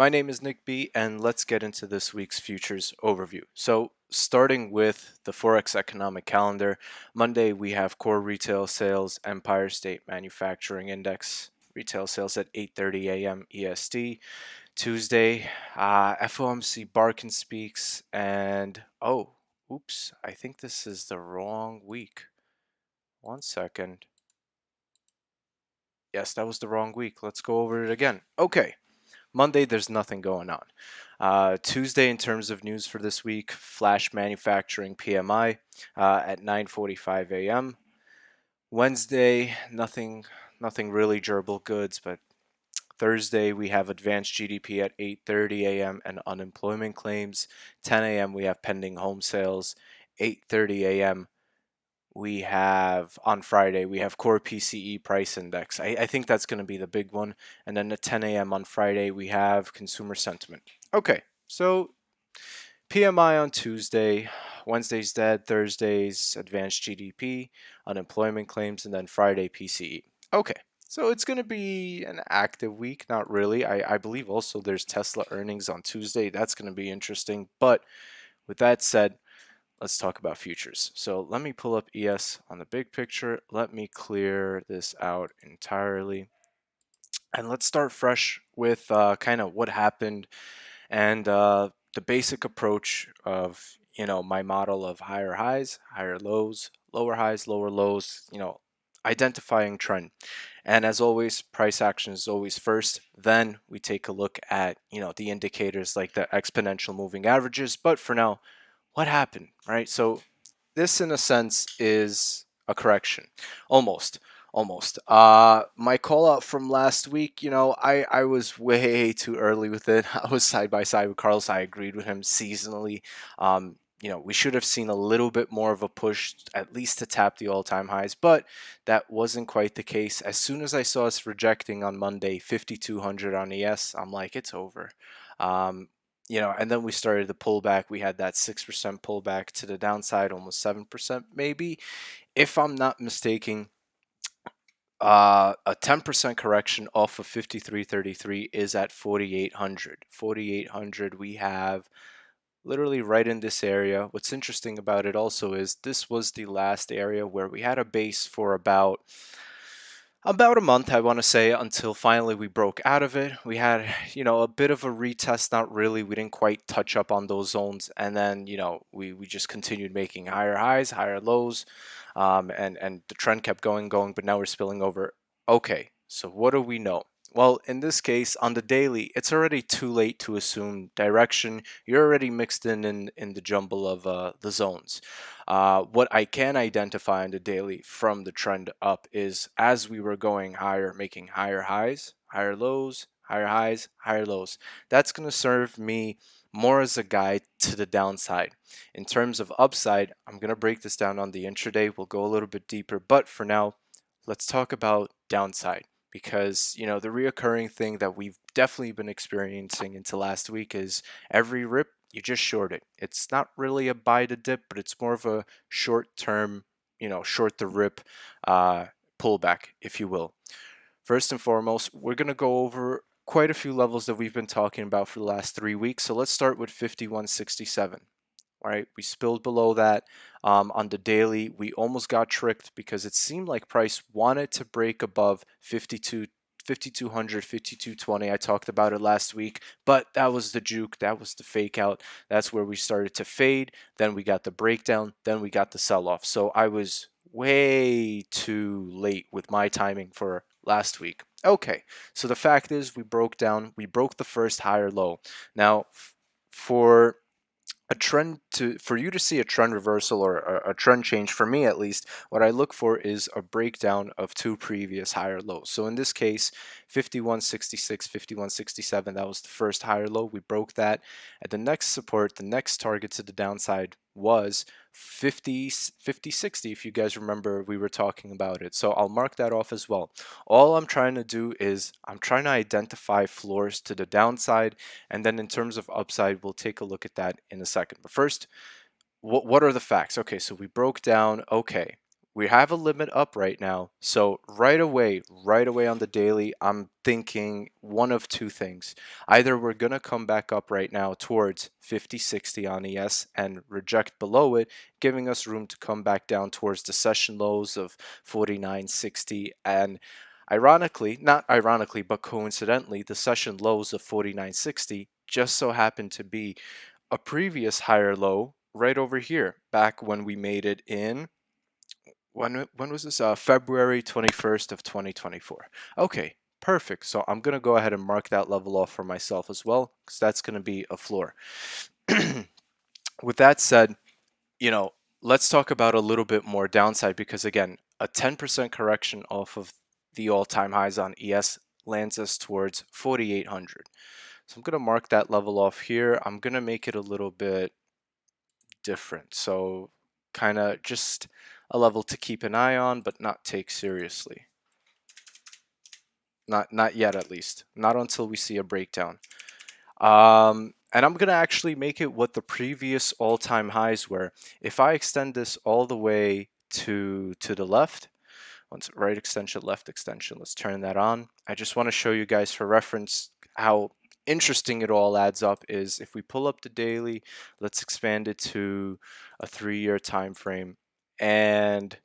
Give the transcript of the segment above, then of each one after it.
My name is Nick B, and let's get into this week's futures overview. So, starting with the Forex economic calendar, Monday we have core retail sales, Empire State Manufacturing Index, retail sales at 8:30 a.m. EST. Tuesday, FOMC Barkin speaks, and oops, I think this is the wrong week. One second. Yes, that was the wrong week. Let's go over it again. Okay. Monday, there's nothing going on. Tuesday, in terms of news for this week, flash manufacturing PMI at 9:45 a.m. Wednesday, nothing really durable goods, but Thursday we have advanced GDP at 8:30 a.m. and unemployment claims. 10 a.m. we have pending home sales. 8:30 a.m. we have on Friday, we have core PCE price index. I think that's going to be the big one. And then at 10 a.m. on Friday, we have consumer sentiment. Okay, so PMI on Tuesday, Wednesday's dead, Thursday's advanced GDP, unemployment claims, and then Friday PCE. Okay, so it's going to be an active week. Not really. I believe also there's Tesla earnings on Tuesday. That's going to be interesting. But with that said, let's talk about futures. So let me pull up ES on the big picture. Let me clear this out entirely. And let's start fresh with kind of what happened and the basic approach of, my model of higher highs, higher lows, lower highs, lower lows, identifying trend. And as always, price action is always first. Then we take a look at, the indicators like the exponential moving averages. But for now, what happened, right? So this, in a sense, is a correction, almost. My call out from last week, I was way too early with it. I was side by side with Carlos. I agreed with him seasonally. We should have seen a little bit more of a push, at least to tap the all-time highs, but that wasn't quite the case. As soon as I saw us rejecting on Monday 5,200 on ES, I'm like, it's over. And then we started the pullback. We had that 6% pullback to the downside, almost 7% maybe. If I'm not mistaken, a 10% correction off of 53.33 is at 4,800. 4,800 we have literally right in this area. What's interesting about it also is this was the last area where we had a base for about a month, I want to say, until finally we broke out of it. We had, a bit of a retest, not really. We didn't quite touch up on those zones. And then, we just continued making higher highs, higher lows. And the trend kept going, but now we're spilling over. Okay, so what do we know? Well, in this case, on the daily, it's already too late to assume direction. You're already mixed in the jumble of the zones. What I can identify on the daily from the trend up is as we were going higher, making higher highs, higher lows, higher highs, higher lows. That's going to serve me more as a guide to the downside. In terms of upside, I'm going to break this down on the intraday. We'll go a little bit deeper, but for now, let's talk about downside because, the reoccurring thing that we've definitely been experiencing into last week is every rip you just short it. It's not really a buy to dip, but it's more of a short term, short the rip pullback, if you will. First and foremost, we're going to go over quite a few levels that we've been talking about for the last 3 weeks. So let's start with 5167. All right, we spilled below that on the daily. We almost got tricked because it seemed like price wanted to break above 5200, 5220. I talked about it last week, but that was the juke. That was the fake out. That's where we started to fade. Then we got the breakdown. Then we got the sell off. So I was way too late with my timing for last week. Okay, so the fact is we broke down. We broke the first higher low. Now, for for you to see a trend reversal or a trend change, for me at least, what I look for is a breakdown of two previous higher lows. So in this case, 5166, 5167, that was the first higher low. We broke that. At the next support, the next target to the downside was 5060, if you guys remember, we were talking about it. So I'll mark that off as well. All I'm trying to do is I'm trying to identify floors to the downside, and then in terms of upside, we'll take a look at that in a second. But first, what are the facts? Okay, so we broke down. Okay, We have a limit up right now. So right away on the daily, I'm thinking one of two things. Either we're going to come back up right now towards 50-60 on ES and reject below it, giving us room to come back down towards the session lows of 49.60. And ironically, not ironically, but coincidentally, the session lows of 49.60 just so happen to be a previous higher low right over here back when we made it in when was this? February 21st of 2024. Okay, perfect. So I'm going to go ahead and mark that level off for myself as well, because that's going to be a floor. With that said, you know, let's talk about a little bit more downside, because again, a 10% correction off of the all-time highs on ES lands us towards 4,800. So I'm going to mark that level off here. I'm going to make it a little bit different. So kind of just a level to keep an eye on, but not take seriously. Not yet, at least. Not until we see a breakdown. And I'm gonna actually make it what the previous all-time highs were. If I extend this all the way to the left, once right extension, left extension, let's turn that on. I just want to show you guys for reference how interesting it all adds up. Is if we pull up the daily, let's expand it to a 3-year time frame, and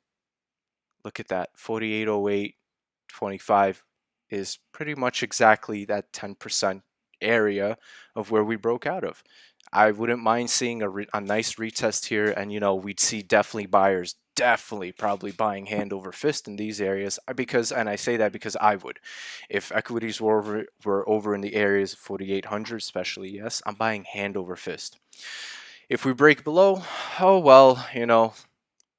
look at that, 4808.25 is pretty much exactly that 10% area of where we broke out of. I wouldn't mind seeing a nice retest here, and we'd see definitely buyers definitely probably buying hand over fist in these areas, because, and I say that because I would, if equities were over in the areas of 4800 especially, yes, I'm buying hand over fist. If we break below, oh well,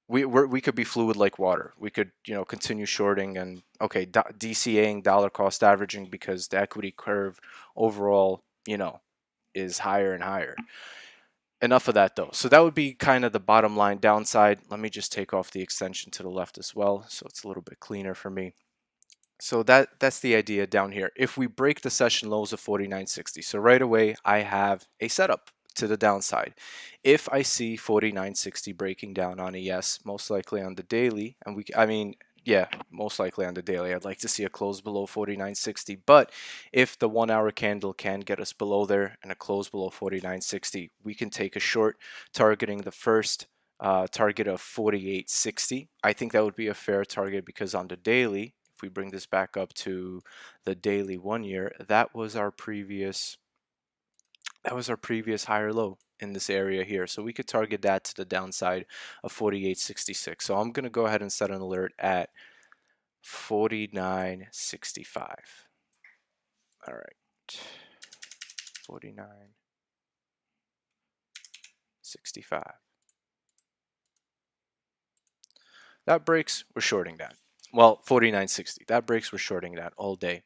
we could be fluid like water. We could continue shorting and okay, DCAing, dollar cost averaging, because the equity curve overall is higher and higher. Enough of that though. So that would be kind of the bottom line downside. Let me just take off the extension to the left as well, so it's a little bit cleaner for me. So that's the idea down here. If we break the session lows of 49.60, so right away I have a setup to the downside. If I see 49.60 breaking down on ES, most likely on the daily, and yeah, most likely on the daily, I'd like to see a close below 49.60. But if the 1 hour candle can get us below there and a close below 49.60, we can take a short targeting the first target of 48.60. I think that would be a fair target, because on the daily, if we bring this back up to the daily 1 year, that was our previous higher low in this area here. So we could target that to the downside of 48.66. So I'm going to go ahead and set an alert at 49.65. All right, 49.65. That breaks, we're shorting that. Well, 49.60. That breaks, we're shorting that all day.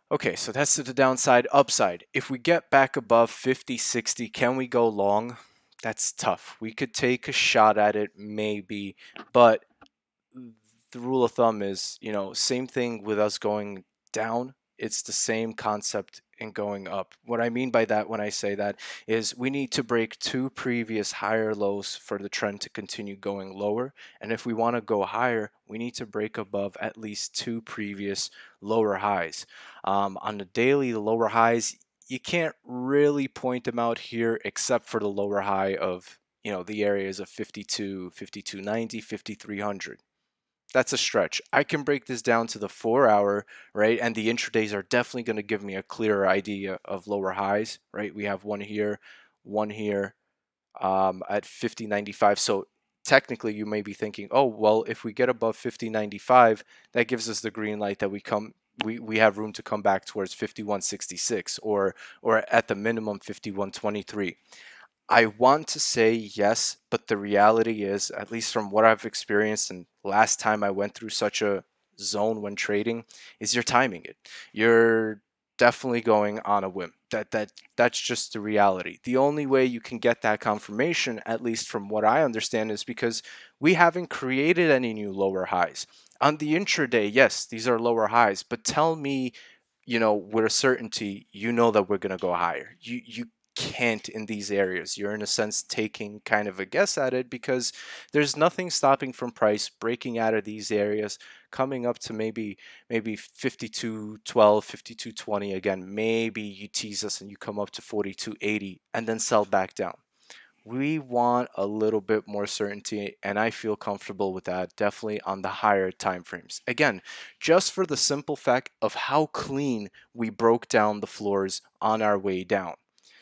Okay, so that's to the downside. Upside, if we get back above 50-60, can we go long? That's tough. We could take a shot at it, maybe, but the rule of thumb is, same thing with us going down. It's the same concept in going up. What I mean by that when I say that is we need to break two previous higher lows for the trend to continue going lower. And if we want to go higher, we need to break above at least two previous lower highs. On the daily, the lower highs, you can't really point them out here except for the lower high of, the areas of 52, 52.90, 5300. That's a stretch. I can break this down to the 4 hour, right? And the intradays are definitely going to give me a clearer idea of lower highs, right? We have one here at 50.95. So technically you may be thinking, oh, well, if we get above 50.95, that gives us the green light that we have room to come back towards 51.66 or at the minimum 51.23. I want to say yes, but the reality is, at least from what I've experienced and last time I went through such a zone when trading, is you're timing it. You're definitely going on a whim. That's just the reality. The only way you can get that confirmation, at least from what I understand, is because we haven't created any new lower highs. On the intraday, yes, these are lower highs, but tell me, with a certainty, that we're going to go higher. You can't in these areas. You're in a sense taking kind of a guess at it because there's nothing stopping from price breaking out of these areas, coming up to maybe 52.12, 52.20 again. Maybe you tease us and you come up to 42.80 and then sell back down. We want a little bit more certainty, and I feel comfortable with that, definitely on the higher time frames. Again, just for the simple fact of how clean we broke down the floors on our way down.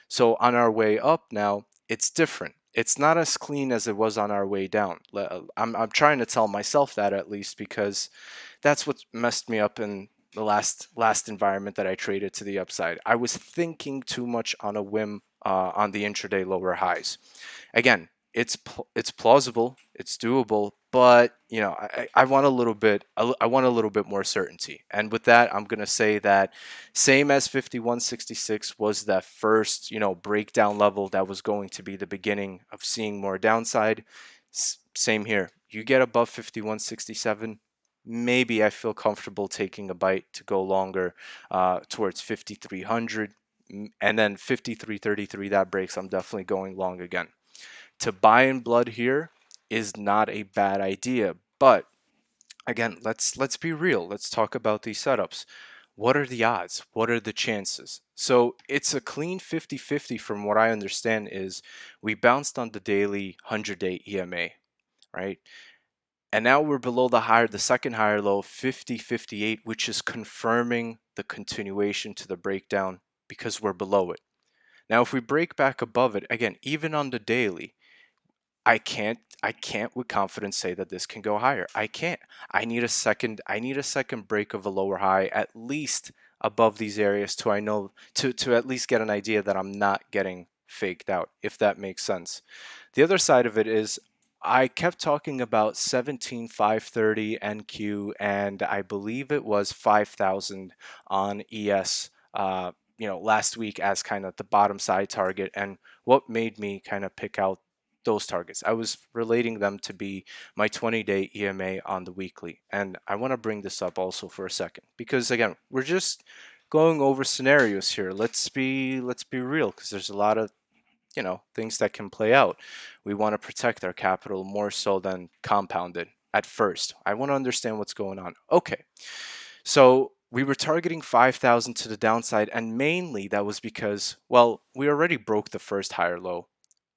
So on our way up now, it's different. It's not as clean as it was on our way down. I'm trying to tell myself that, at least, because that's what messed me up in the last environment that I traded to the upside. I was thinking too much on a whim on the intraday lower highs. Again, it's plausible, it's doable, but I want a little bit I want a little bit more certainty. And with that, I'm gonna say that same as 51.66 was that first breakdown level that was going to be the beginning of seeing more downside. Same here. You get above 51.67. Maybe I feel comfortable taking a bite to go longer towards 5,300, and then 53.33 that breaks. I'm definitely going long again. To buy in blood here is not a bad idea, but again, let's be real. Let's talk about these setups. What are the odds? What are the chances? So it's a clean 50-50 from what I understand. Is we bounced on the daily 100-day EMA, right? And now we're below the second higher low, 50.58, which is confirming the continuation to the breakdown because we're below it. Now, if we break back above it, again, even on the daily, I can't with confidence say that this can go higher. I can't. I need a second break of a lower high at least above these areas to at least get an idea that I'm not getting faked out, if that makes sense. The other side of it is I kept talking about 17,530 NQ, and I believe it was 5,000 on ES last week as kind of the bottom side target. And what made me kind of pick out those targets? I was relating them to be my 20-day EMA on the weekly. And I want to bring this up also for a second because again, we're just going over scenarios here. Let's be real, because there's a lot of things that can play out. We want to protect our capital more so than compound it at first. I want to understand what's going on. Okay. So we were targeting 5,000 to the downside, and mainly that was because, well, we already broke the first higher low.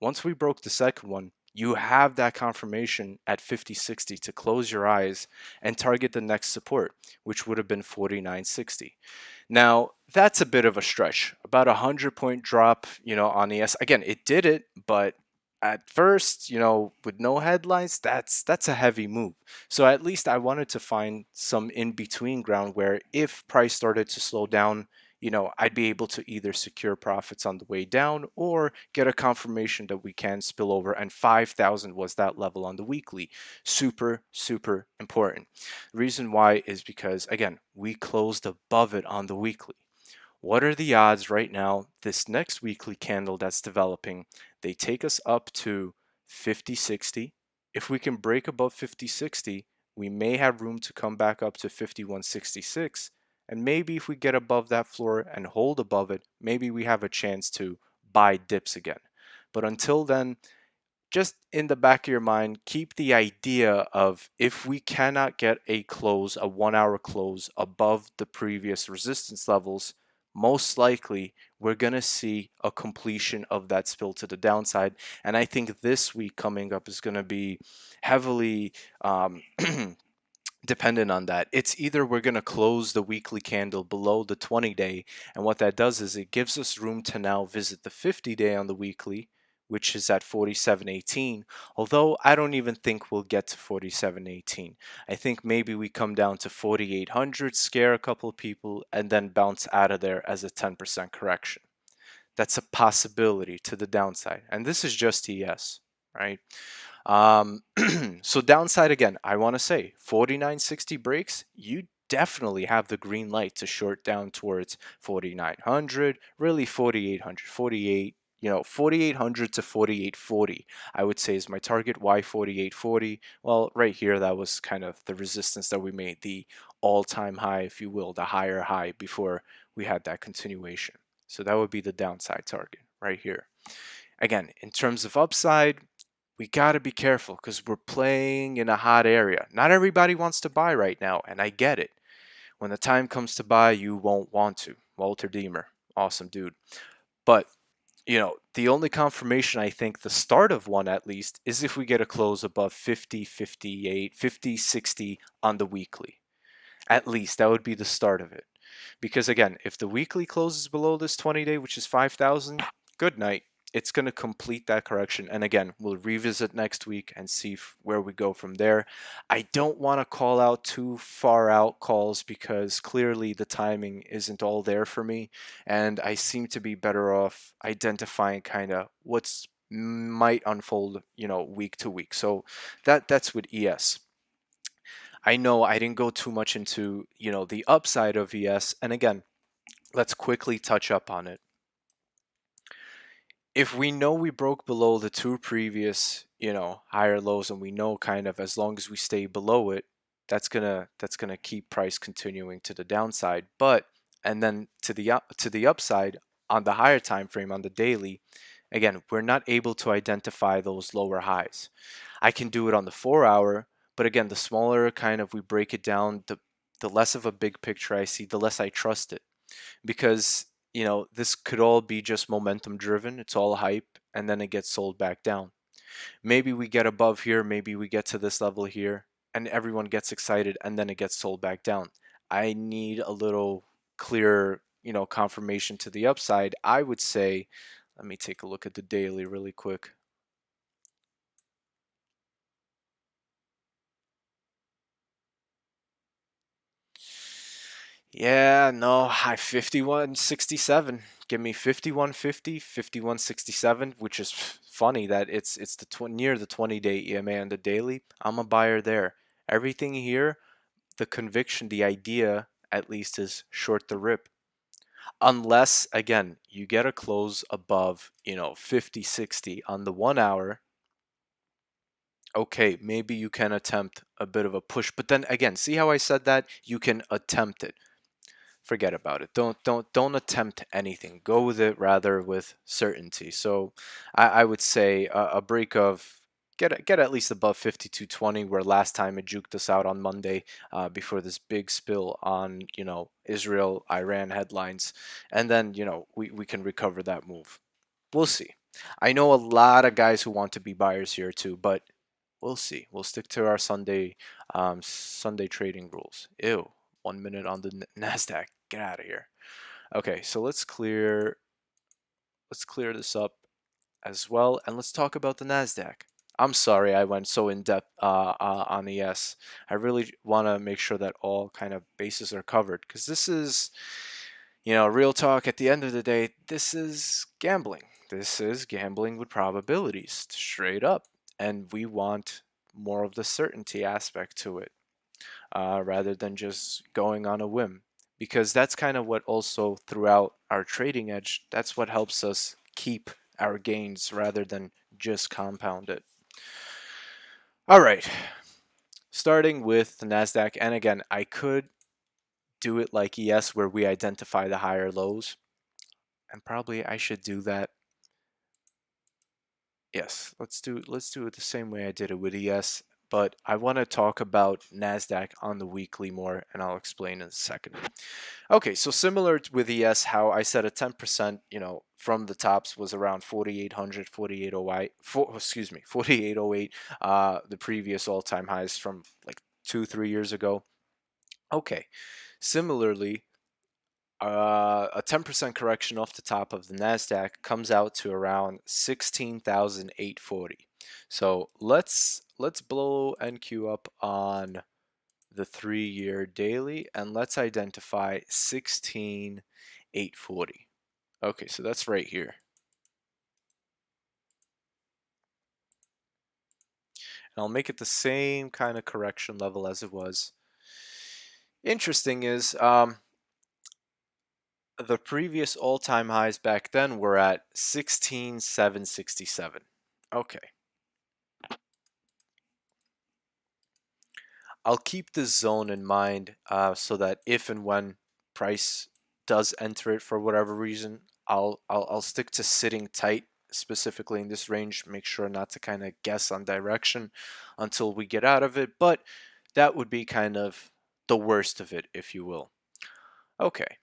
Once we broke the second one, you have that confirmation at 50.60 to close your eyes and target the next support, which would have been 49.60. Now, that's a bit of a stretch. About a 100-point drop, on ES. Again, it did it, but at first, with no headlines, that's a heavy move. So at least I wanted to find some in between ground where if price started to slow down, I'd be able to either secure profits on the way down or get a confirmation that we can spill over. And 5,000 was that level on the weekly. Super, super important. Reason why is because, again, we closed above it on the weekly. What are the odds right now, this next weekly candle that's developing, they take us up to 50.60? If we can break above 50.60, we may have room to come back up to 51.66. And maybe if we get above that floor and hold above it, maybe we have a chance to buy dips again. But until then, just in the back of your mind, keep the idea of if we cannot get a close, a 1 hour close above the previous resistance levels, most likely we're going to see a completion of that spill to the downside. And I think this week coming up is going to be heavily dependent on that. It's either we're going to close the weekly candle below the 20-day, and what that does is it gives us room to now visit the 50-day on the weekly, which is at 47.18. Although I don't even think we'll get to 47.18. I think maybe we come down to 4800, scare a couple of people, and then bounce out of there as a 10% correction. That's a possibility to the downside. And this is just ES, right? Um, so downside again, I want to say 49.60 breaks, you definitely have the green light to short down towards 4900, really 4800, 48, 4800 to 4840, I would say is my target. Why 4840? Well, right here, that was kind of the resistance that we made, the all-time high, if you will, the higher high before we had that continuation. So that would be the downside target, right here. Again, in terms of upside, we got to be careful because we're playing in a hot area. Not everybody wants to buy right now, and I get it. When the time comes to buy, you won't want to. Walter Deemer, awesome dude. But, the only confirmation, I think, the start of one at least, is if we get a close above 50, 58, 50, 60 on the weekly. At least that would be the start of it. Because again, if the weekly closes below this 20-day, which is 5,000, good night. It's going to complete that correction. And again, we'll revisit next week and see where we go from there. I don't want to call out too far out calls because clearly the timing isn't all there for me. And I seem to be better off identifying kind of what's might unfold, week to week. So that's with ES. I know I didn't go too much into, the upside of ES. And again, let's quickly touch up on it. If we know we broke below the two previous, higher lows, and we know kind of as long as we stay below it, that's gonna keep price continuing to the downside. But and then to the upside on the higher time frame on the daily, again, we're not able to identify those lower highs. I can do it on the 4 hour, but again, the smaller kind of we break it down, the less of a big picture I see, the less I trust it. Because, this could all be just momentum driven. It's all hype, and then it gets sold back down. Maybe we get above here, maybe we get to this level here, and everyone gets excited, and then it gets sold back down. I need a little clearer, confirmation to the upside. I would say, let me take a look at the daily really quick. Yeah, no, high 51.67. Give me 51.50, 51.67, which is funny that it's near the 20-day EMA on the daily. I'm a buyer there. Everything here, the conviction, the idea at least is short the rip. Unless again, you get a close above, 50.60 on the 1 hour, okay, maybe you can attempt a bit of a push. But then again, see how I said that? You can attempt it. Forget about it. Don't attempt anything. Go with it rather with certainty. So I would say a break of get at least above 52.20, where last time it juked us out on Monday before this big spill on Israel Iran headlines, and then we can recover that move. We'll see. I know a lot of guys who want to be buyers here too, but we'll see. We'll stick to our Sunday trading rules. Ew. 1 minute on the Nasdaq. Get out of here. Okay, so let's clear this up as well, and let's talk about the Nasdaq. I'm sorry I went so in depth on ES. I really want to make sure that all kind of bases are covered because this is, real talk. At the end of the day, this is gambling. This is gambling with probabilities, straight up, and we want more of the certainty aspect to it rather than just going on a whim. Because that's kind of what also throughout our trading edge, that's what helps us keep our gains rather than just compound it. All right, starting with the NASDAQ. And again, I could do it like ES where we identify the higher lows. And probably I should do that. Yes, let's do it the same way I did it with ES. But I want to talk about NASDAQ on the weekly more, and I'll explain in a second. Okay, so similar with ES, how I said a 10%, from the tops was around 4,800, 4,808, excuse me, 4,808, the previous all-time highs from like 2, 3 years ago. Okay, similarly, a 10% correction off the top of the Nasdaq comes out to around 16,840. So let's blow NQ up on the 3-year daily, and let's identify 16,840. Okay, so that's right here. And I'll make it the same kind of correction level as it was. Interesting is the previous all-time highs back then were at 16,767. Okay. I'll keep this zone in mind so that if and when price does enter it for whatever reason, I'll stick to sitting tight specifically in this range, make sure not to kind of guess on direction until we get out of it, but that would be kind of the worst of it, if you will. Okay,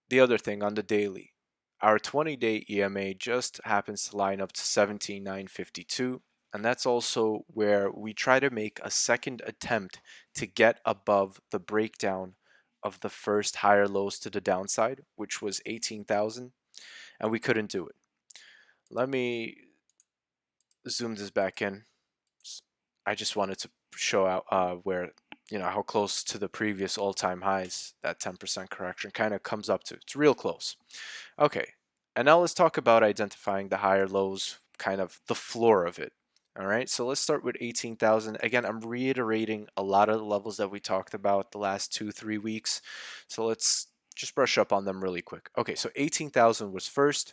the other thing on the daily, our 20-day EMA just happens to line up to 17,952, and that's also where we try to make a second attempt to get above the breakdown of the first higher lows to the downside, which was 18,000, and we couldn't do it. Let me zoom this back in. I just wanted to show out where, how close to the previous all-time highs that 10% correction kind of comes up to. It's real close. Okay, and now let's talk about identifying the higher lows, kind of the floor of it. All right, so let's start with 18,000. Again, I'm reiterating a lot of the levels that we talked about the last 2-3 weeks. So let's just brush up on them really quick. Okay, so 18,000 was first.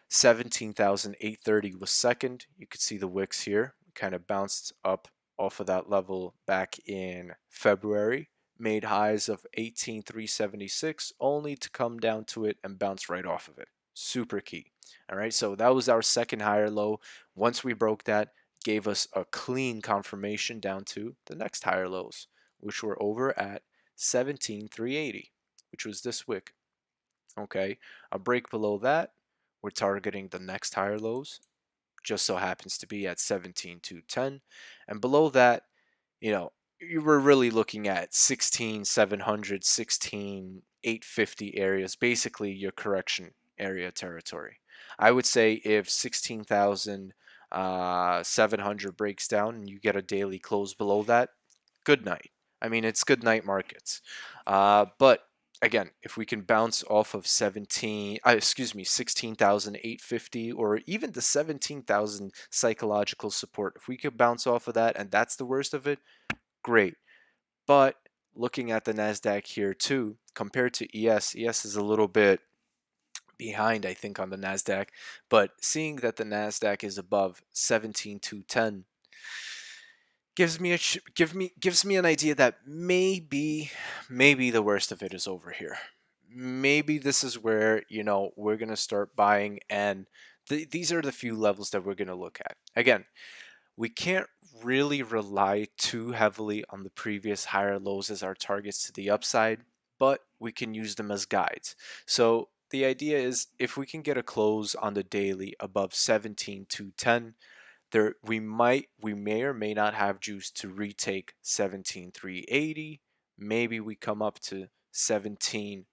17,830 was second. You could see the wicks here. We kind of bounced up off of that level back in February, made highs of 18,376, only to come down to it and bounce right off of it. Super key. All right, so that was our second higher low. Once we broke that, gave us a clean confirmation down to the next higher lows, which were over at 17,380, which was this wick. Okay, a break below that, we're targeting the next higher lows, just so happens to be at 17,210, and below that, you were really looking at 16,700, 16,850 areas, basically your correction area territory. I would say if 16,700 breaks down and you get a daily close below that, good night. I mean, it's good night markets. But again, if we can bounce off of 16,850 or even the 17,000 psychological support, if we could bounce off of that and that's the worst of it, great. But looking at the NASDAQ here too, compared to ES is a little bit behind, I think, on the NASDAQ, but seeing that the NASDAQ is above 17,210 gives me an idea that maybe the worst of it is over here. Maybe this is where we're gonna start buying, and these are the few levels that we're gonna look at. Again, we can't really rely too heavily on the previous higher lows as our targets to the upside, but we can use them as guides. So the idea is if we can get a close on the daily above 17,210, there we may or may not have juice to retake 17,380. Maybe we come up to 17.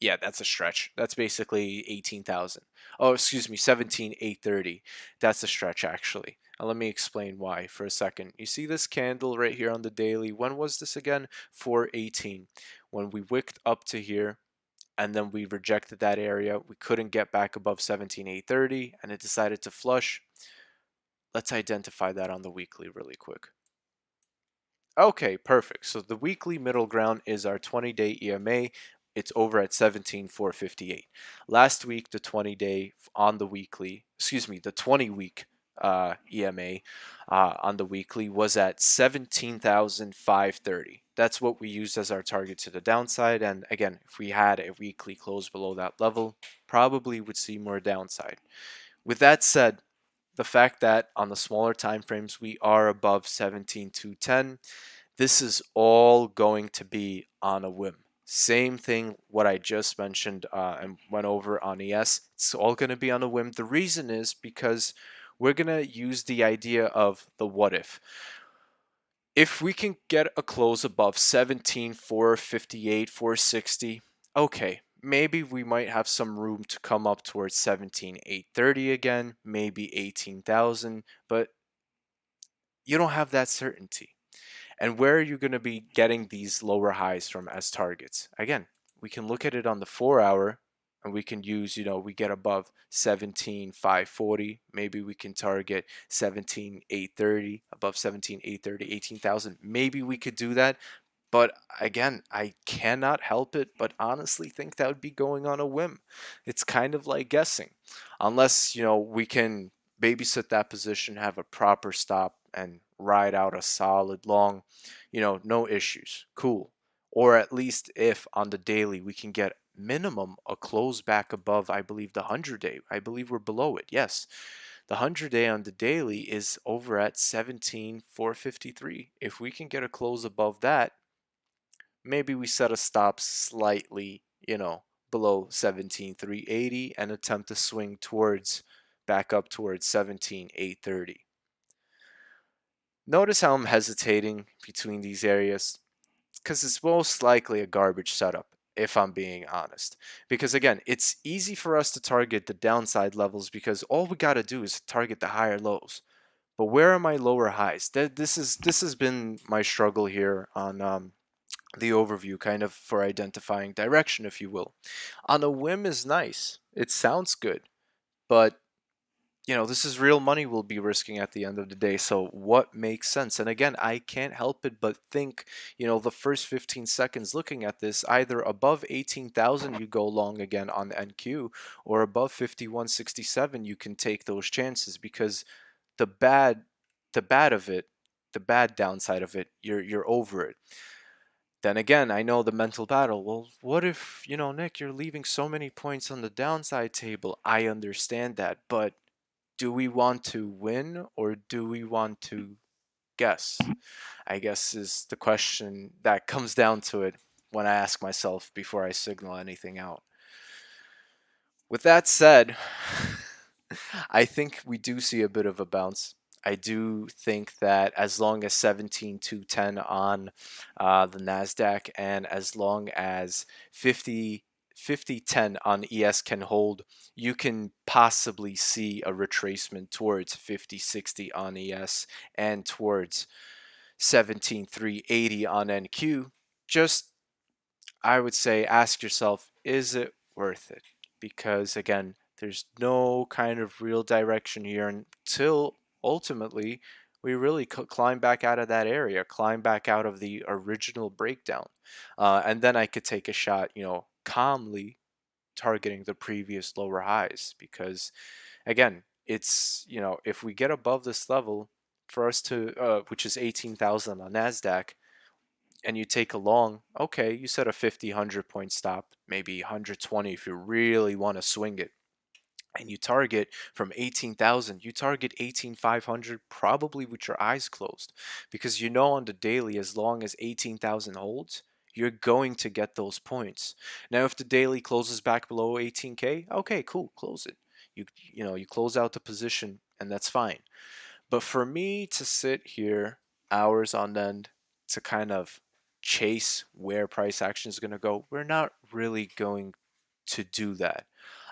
Yeah, that's a stretch. That's basically 18,000. Oh, excuse me, 17,830. That's a stretch actually. And let me explain why for a second. You see this candle right here on the daily. When was this again? 418. When we wicked up to here and then we rejected that area, we couldn't get back above 17,830 and it decided to flush. Let's identify that on the weekly really quick. Okay, perfect. So the weekly middle ground is our 20-day EMA. It's over at 17,458. Last week, the 20-day on the weekly, excuse me, the 20-week EMA on the weekly was at 17,530. That's what we used as our target to the downside. And again, if we had a weekly close below that level, probably would see more downside. With that said, the fact that on the smaller time frames we are above 17,210, this is all going to be on a whim. Same thing what I just mentioned and went over on ES. It's all going to be on a whim. The reason is because we're going to use the idea of the what if. If we can get a close above 17,458, 460, okay, maybe we might have some room to come up towards 17,830 again, maybe 18,000, but you don't have that certainty. And where are you going to be getting these lower highs from as targets? Again, we can look at it on the 4 hour and we can use, we get above 17,540. Maybe we can target 17,830, above 17,830, 18,000. Maybe we could do that. But again, I cannot help it, but honestly think that would be going on a whim. It's kind of like guessing. Unless, we can babysit that position, have a proper stop, and ride out a solid long, no issues. Cool. Or at least if on the daily we can get minimum a close back above, I believe, the 100-day. I believe we're below it. Yes. The 100-day on the daily is over at 17,453. If we can get a close above that, maybe we set a stop slightly, below 17,380 and attempt to swing towards back up towards 17,830. Notice how I'm hesitating between these areas because it's most likely a garbage setup, if I'm being honest. Because again, it's easy for us to target the downside levels because all we got to do is target the higher lows. But where are my lower highs? This has been my struggle here on the overview, kind of for identifying direction, if you will. On a whim is nice. It sounds good, but this is real money we'll be risking at the end of the day. So what makes sense? And again, I can't help it but think, the first 15 seconds looking at this, either above 18,000 you go long again on NQ, or above 5167 you can take those chances, because the bad the bad of it, the bad downside of it, you're over it. Then again, I know the mental battle. Well, what if, Nick, you're leaving so many points on the downside table? I understand that, but do we want to win or do we want to guess? I guess is the question that comes down to it when I ask myself before I signal anything out. With that said, I think we do see a bit of a bounce. I do think that as long as 17,210 on the NASDAQ, and as long as 5010 on ES can hold, you can possibly see a retracement towards 5060 on ES and towards 17,380 on NQ. Just, I would say, ask yourself, is it worth it? Because again, there's no kind of real direction here until ultimately we really climb back out of that area, climb back out of the original breakdown. And then I could take a shot, calmly targeting the previous lower highs. Because again, it's, if we get above this level, for us to, which is 18,000 on NASDAQ, and you take a long, okay, you set a 50, 100 point stop, maybe 120 if you really want to swing it. And you target from 18,000, you target 18,500 probably with your eyes closed. Because on the daily, as long as 18,000 holds, you're going to get those points. Now, if the daily closes back below 18K, okay, cool, close it. You close out the position and that's fine. But for me to sit here hours on end to kind of chase where price action is going to go, we're not really going to do that.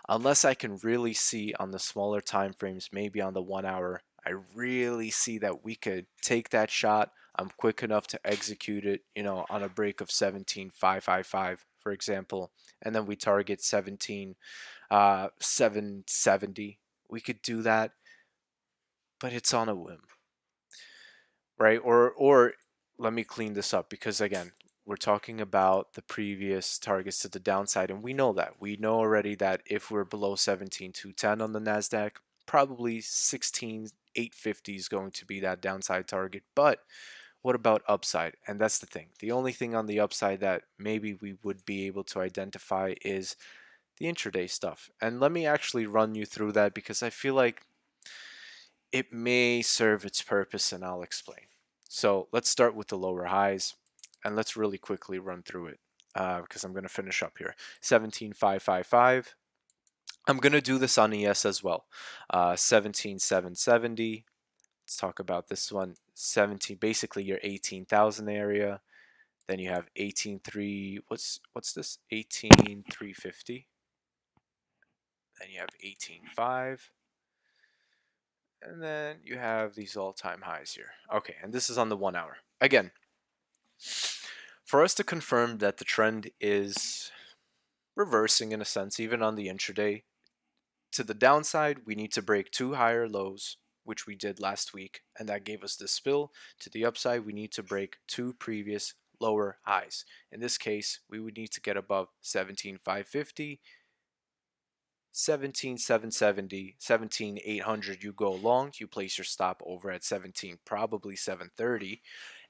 Unless I can really see on the smaller time frames, maybe on the 1 hour, I really see that we could take that shot. I'm quick enough to execute it, on a break of 17,555, for example, and then we target 17,770. We could do that, but it's on a whim, right? Or let me clean this up, because again, we're talking about the previous targets to the downside, and we know that. We know already that if we're below 17,210 on the NASDAQ, probably 16,850 is going to be that downside target. But what about upside? And that's the thing. The only thing on the upside that maybe we would be able to identify is the intraday stuff. And let me actually run you through that, because I feel like it may serve its purpose, and I'll explain. So let's start with the lower highs, and let's really quickly run through it, because I'm going to finish up here. 17,555. I'm going to do this on ES as well. 17,770. Let's talk about this one. 17, basically your 18,000 area. Then you have 18,3. What's this? 18,350. Then you have 18,5. And then you have these all-time highs here. Okay, and this is on the 1 hour. Again, for us to confirm that the trend is reversing in a sense, even on the intraday, to the downside, we need to break two higher lows, which we did last week, and that gave us this spill. To the upside, we need to break two previous lower highs. In this case, we would need to get above 17,550, 17,770, 17,800. You go long, you place your stop over at 17, probably 730,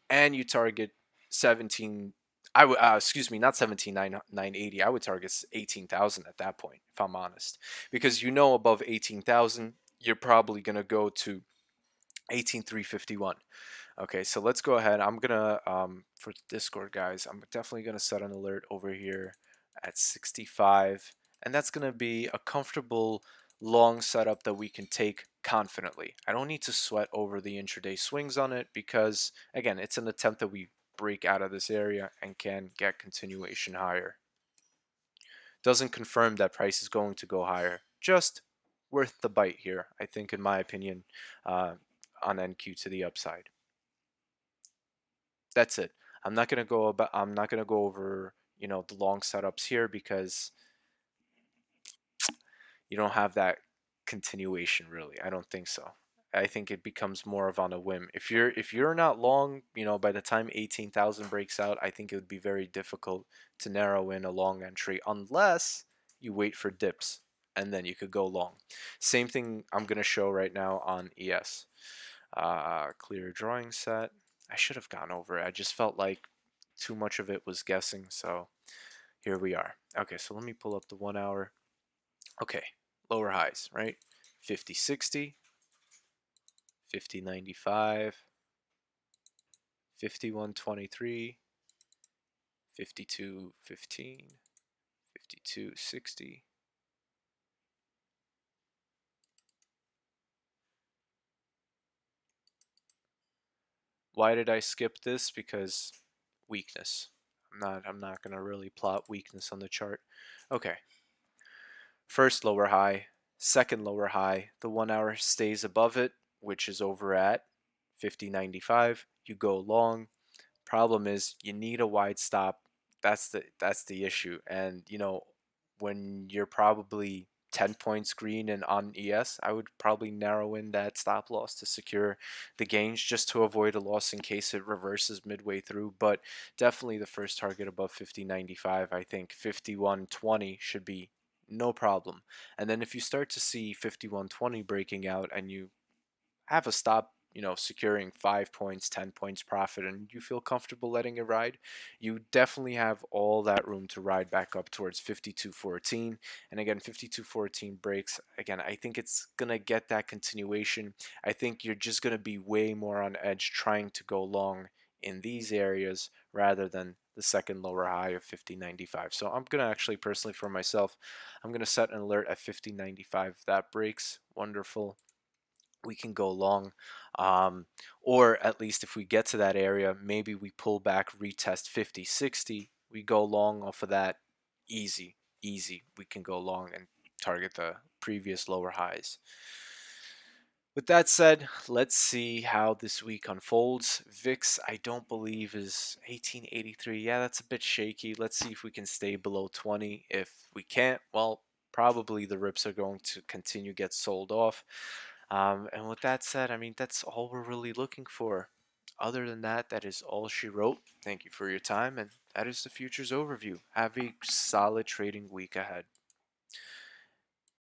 and you target 17 I would, excuse me, not 17,980. I would target 18,000 at that point, if I'm honest, because above 18,000, you're probably gonna go to 18,351. Okay, so let's go ahead. I'm gonna for Discord guys, I'm definitely gonna set an alert over here at 65, and that's gonna be a comfortable long setup that we can take confidently. I don't need to sweat over the intraday swings on it because again, it's an attempt that we break out of this area and can get continuation higher. Doesn't confirm that price is going to go higher. Just worth the bite here, I think, in my opinion, uh, on NQ to the upside. That's it. I'm not gonna go over the long setups here because you don't have that continuation really. I don't think so. I think it becomes more of on a whim. If you're not long, by the time 18,000 breaks out, I think it would be very difficult to narrow in a long entry unless you wait for dips and then you could go long. Same thing I'm going to show right now on ES. Clear drawing set. I should have gone over it. I just felt like too much of it was guessing, so here we are. Okay, so let me pull up the 1 hour. Okay, lower highs, right? 50.60, 50.95, 51.23, 52.15, 52.60. Why did I skip this? Because weakness. I'm not gonna really plot weakness on the chart. Okay. First lower high, second lower high. The 1 hour stays above it, which is over at 50.95. You go long. Problem is you need a wide stop. That's the issue. And when you're probably 10 points green and on ES, I would probably narrow in that stop loss to secure the gains just to avoid a loss in case it reverses midway through. But definitely the first target above 50.95. I think 51.20 should be no problem. And then if you start to see 51.20 breaking out and you have a stop, securing 5 points, 10 points profit, and you feel comfortable letting it ride, you definitely have all that room to ride back up towards 52.14. And again, 52.14 breaks. Again, I think it's going to get that continuation. I think you're just going to be way more on edge trying to go long in these areas rather than the second lower high of 50.95. So I'm going to actually personally for myself, I'm going to set an alert at 50.95. That breaks. Wonderful, we can go long. Or at least if we get to that area, maybe we pull back, retest 50.60, we go long off of that. Easy, easy, we can go long and target the previous lower highs. With that said, let's see how this week unfolds. VIX, I don't believe, is 1883. Yeah, that's a bit shaky. Let's see if we can stay below 20. If we can't, well, probably the rips are going to continue get sold off. And with that said, I mean, that's all we're really looking for. Other than that, that is all she wrote. Thank you for your time, and that is the futures overview. Have a solid trading week ahead.